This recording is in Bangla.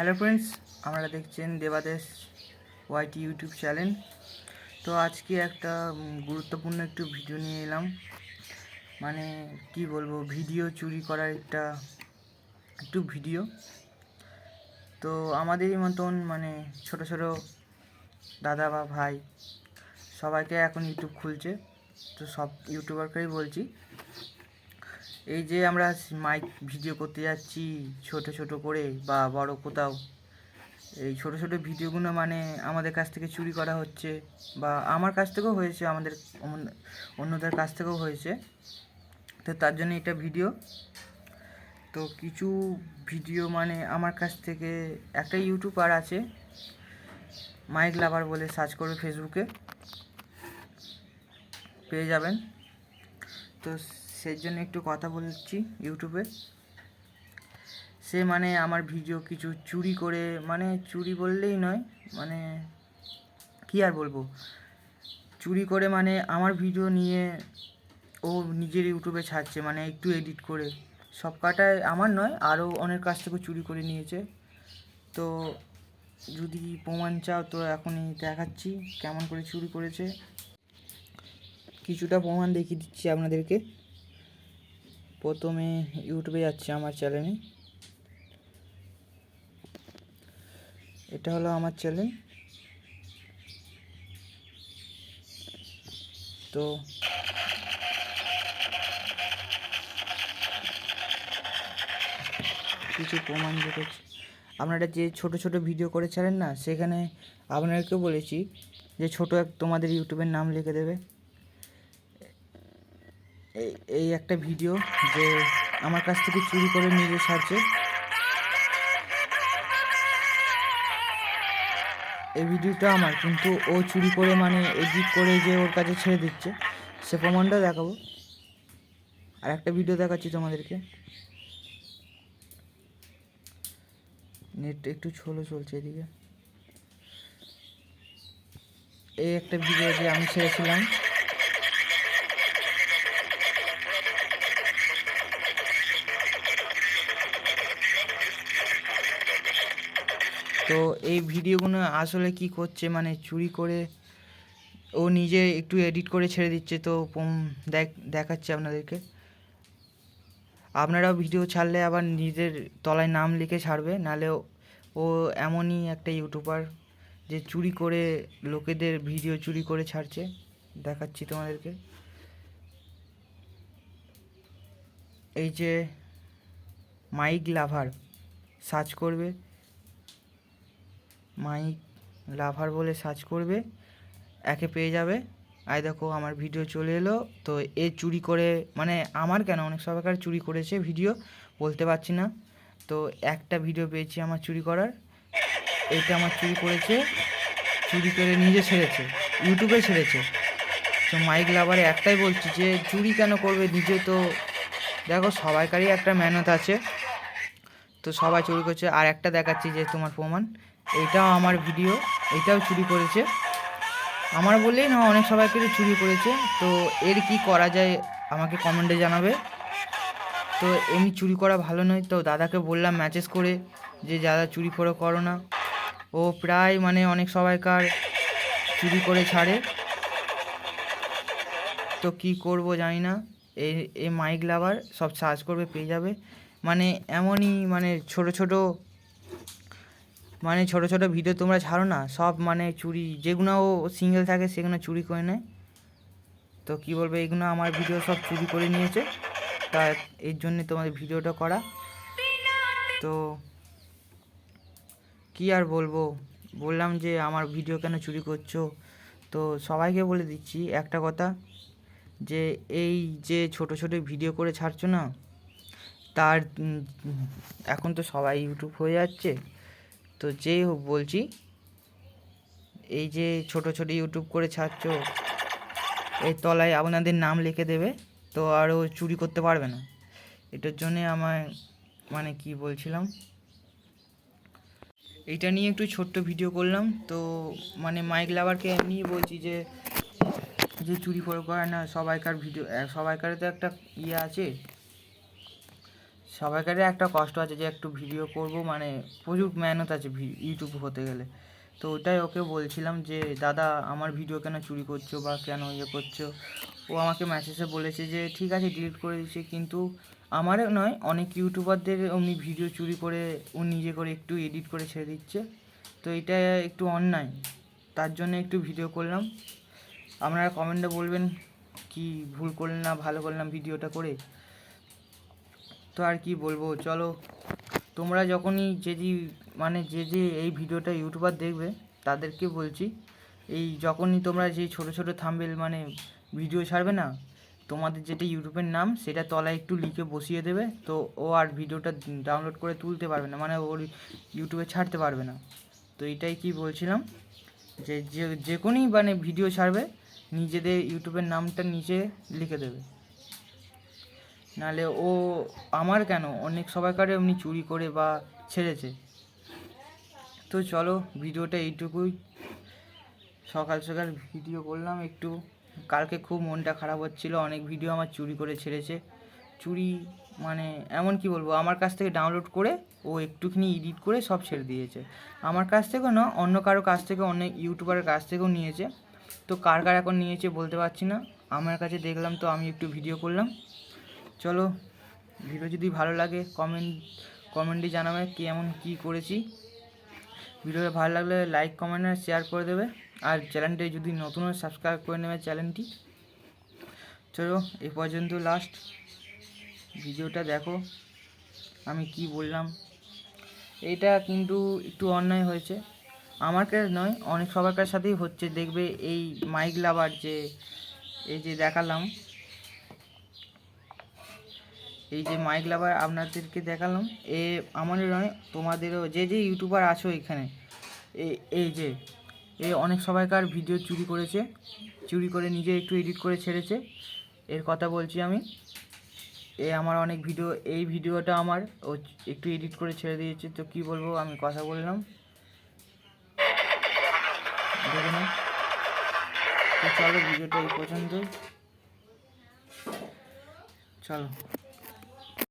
হ্যালো ফ্রেন্ডস, আপনারা দেখছেন দেবাদেশ ওয়াইটি ইউটিউব চ্যানেল। তো আজকে একটা গুরুত্বপূর্ণ একটু ভিডিও নিয়ে এলাম। মানে কি বলবো, ভিডিও চুরি করার একটু ভিডিও। তো আমাদেরই মতন মানে ছোট ছোট দাদা বা ভাই সবাইকে এখন ইউটিউব খুলছে। তো সব ইউটিউবারকেই বলছি, এই যে আমরা মাইক ভিডিও করতে যাচ্ছি ছোট ছোট করে বা বড় কোথাও, এই ছোট ছোট ভিডিওগুলো মানে আমাদের কাছ থেকে চুরি করা হচ্ছে, বা আমার কাছ থেকেও হয়েছে, আমাদের অন্যদের কাছ থেকেও হয়েছে। তো তার জন্য এটা ভিডিও। তো কিছু ভিডিও মানে আমার কাছ থেকে একটা ইউটিউবার আছে, মাইক লাভার বলে, সার্চ করে ফেসবুকে পেয়ে যাবেন। তো সেই জন্য একটু কথা বলছি ইউটিউবে। সে মানে আমার ভিডিও কিছু চুরি করে, মানে চুরি বললেই নয়, মানে কী আর বলবো, চুরি করে মানে আমার ভিডিও নিয়ে ও নিজের ইউটিউবে ছাড়ছে, মানে একটু এডিট করে। সব কাটায় আমার নয়, আরও অনেক কাছ থেকে চুরি করে নিয়েছে। তো যদি প্রমাণ চাও তো এখনই দেখাচ্ছি কেমন করে চুরি করেছে। কিছুটা প্রমাণ দেখিয়ে দিচ্ছি আপনাদেরকে। প্রথমে ইউটিউবে যাচ্ছে আমার চ্যানেলে, এটা হলো আমার চ্যানেল। তো কিছু প্রমাণ দেখাচ্ছি। আপনারা যে ছোট ছোট ভিডিও করে ছাড়েন না, সেখানে আপনাদেরকেও বলেছি যে ছোট তোমাদের ইউটিউবের নাম লিখে দেবে। এই একটা ভিডিও যে আমার কাছ থেকে চুরি করে নিজে ছাড়ছে। এই ভিডিওটা আমার, কিন্তু ও চুরি করে মানে এডিট করে যে ওর কাছে ছেড়ে দিচ্ছে, সে প্রমাণটা দেখাবো। আর একটা ভিডিও দেখাচ্ছি তোমাদেরকে। নেট একটু স্লো চলছে এদিকে। এই একটা ভিডিও যে আমি ছেড়েছিলাম, তো এই ভিডিওগুলো আসলে কি করছে, মানে চুরি করে ও নিজে একটু এডিট করে ছেড়ে দিচ্ছে। তো দেখাচ্ছে আপনাদেরকে। আপনারাও ভিডিও ছাড়লে আবার নিজের তলায় নাম লিখে ছাড়বে, নাহলে ও এমনই একটা ইউটিউবার যে চুরি করে লোকেদের ভিডিও চুরি করে ছাড়ছে। দেখাচ্ছি তোমাদেরকে। এই যে মাইক লাভার, সার্চ করবে, মাইক লাভার বলে সার্চ করবে, একে পেয়ে যাবে। আই দেখো আমার ভিডিও চলে এলো। তো এ চুরি করে, মানে আমার কেন, অনেক সবাইকার চুরি করেছে ভিডিও, বলতে পারছি না। তো একটা ভিডিও পেয়েছি আমার চুরি করার, এইটা আমার চুরি করেছে, চুরি করে নিজে ছেড়েছে, ইউটিউবে ছেড়েছে। তো মাইক লাভারে একটাই বলছি যে চুরি কেন করবে, নিজে তো দেখো সবাইকারই একটা মেহনত আছে, তো সবাই চুরি করছে। আর একটা দেখাচ্ছি যে তোমার প্রমাণ, এইটাও আমার ভিডিও, এইটাও চুরি করেছে। আমার বললেই না, অনেক সবাইকে চুরি করেছে। তো এর কি করা যায় আমাকে কমেন্টে জানাবে। তো এমনি চুরি করা ভালো নয়, তো দাদাকে বললাম মেসেজ করে যে দাদা চুরি করে করো না। ও প্রায় মানে অনেক সবাইকার চুরি করে ছাড়ে। তো কি করব জানি না। এই মাইক লাভার সব সার্চ করবে পেয়ে যাবে। মানে এমনই মানে ছোট ছোট ভিডিও তোমরা ছাড়ো না, সব মানে চুরি, যেগুলো ও সিঙ্গেল থাকে সেগুলো চুরি করে নেয়। তো কী বলবো, এগুলো আমার ভিডিও সব চুরি করে নিয়েছে, তা এর জন্যে তোমাদের ভিডিওটা করা। তো কী আর বলবো, বললাম যে আমার ভিডিও কেন চুরি করছো। তো সবাইকে বলে দিচ্ছি একটা কথা, যে এই যে ছোট ছোট ভিডিও করে ছাড়ছো না, তার এখন তো সবাই ইউটিউব হয়ে যাচ্ছে। তো যেই হোক বলছি, এই যে ছোট ছোট ইউটিউব করে ছাড়ছো, এই তলায় আপনাদের নাম লিখে দেবে, তো আর ও চুরি করতে পারবে না। এটার জন্যে আমায় মানে কি বলছিলাম, এইটা নিয়ে একটু ছোট্ট ভিডিও করলাম। তো মানে মাইক লাভারকে এমনিই বলছি যে যে চুরি করে না, সবাইকার ভিডিও, সবাইকার তো একটা ইয়ে আছে, সবাইকারই একটা কষ্ট আছে যে একটু ভিডিও করব, মানে প্রচুর মেহনত আছে ইউটিউব হতে গেলে। তো ওটাই ওকে বলছিলাম যে দাদা আমার ভিডিও কেন চুরি করছো বা কেন ইয়ে করছো। ও আমাকে মেসেজে বলেছে যে ঠিক আছে ডিলিট করে দিচ্ছে, কিন্তু আমারও নয়, অনেক ইউটিউবারদের উনি ভিডিও চুরি করে ও নিজে করে একটু এডিট করে ছেড়ে দিচ্ছে। তো এটা একটু অন্যায়, তার জন্য একটু ভিডিও করলাম। আপনারা কমেন্টে বলবেন কি ভুল করলেন না ভালো করলাম ভিডিওটা করে। তো আর কি বলবো, চলো তোমরা যখনই যে এই ভিডিওটা ইউটিউবার দেখবে তাদেরকে বলছি, এই যখনই তোমরা যে ছোট ছোট থাম্বনেল মানে ভিডিও ছাড়বে না, তোমাদের যেটা ইউটিউবের নাম সেটা তলায় একটু লিখে বসিয়ে দেবে, তো ও আর ভিডিওটা ডাউনলোড করে তুলতে পারবে না, মানে ওর ইউটিউবে ছাড়তে পারবে না। তো এটাই কি বলছিলাম, যে যে কোনোই মানে ভিডিও ছাড়বে নিজেদের ইউটিউবের নামটা নিচে লিখে দেবে, নাহলে ও আমার কেন অনেক সবাইকারে এমনি চুরি করে বা ছেড়েছে। তো চলো ভিডিওটা এইটুকুই, সকাল সকাল ভিডিও করলাম একটু। কালকে খুব মনটা খারাপ হচ্ছিল, অনেক ভিডিও আমার চুরি করে ছেড়েছে। চুরি মানে এমন কি বলবো, আমার কাছ থেকে ডাউনলোড করে ও একটুখানি এডিট করে সব ছেড়ে দিয়েছে। আমার কাছ থেকেও না, অন্য কারো কাছ থেকে, অনেক ইউটিউবারের কাছ থেকেও নিয়েছে। তো কার কার এখন নিয়েছে বলতে পারছি না, আমার কাছে দেখলাম তো আমি একটু ভিডিও করলাম। চলো ভিডিও যদি ভালো লাগে কমেন্টে জানাবে কেমন কী করেছি। ভিডিওটা ভালো লাগলে লাইক কমেন্ট আর শেয়ার করে দেবে, আর চ্যানেলটি যদি নতুন হয় সাবস্ক্রাইব করে নেবে চ্যানেলটি। চলো এই পর্যন্ত লাস্ট ভিডিওটা দেখো আমি কি বললাম। এটা কিন্তু একটু অন্যায় হয়েছে, আমার কাছে নয়, অনেক সবার সাথেই হচ্ছে। দেখবে এই মাইক লাভার যে এই যে দেখালাম, এই যে মাইক লাভার আপনাদেরকে দেখালাম, এ আমারও নয় তোমাদেরও, যে যে ইউটিউবার আছো এখানে, এই যে অনেক সবাইকার ভিডিও চুরি করেছে, চুরি করে নিজে একটু এডিট করে ছেড়েছে, এর কথা বলছি আমি। আমার অনেক ভিডিও, এই ভিডিওটা আমার ও একটু এডিট করে ছেড়ে দিয়েছে। তো কি বলবো, আমি কথা বললাম দেখে নাও। তো চলো ভিডিওটা এই পর্যন্তই, চলো।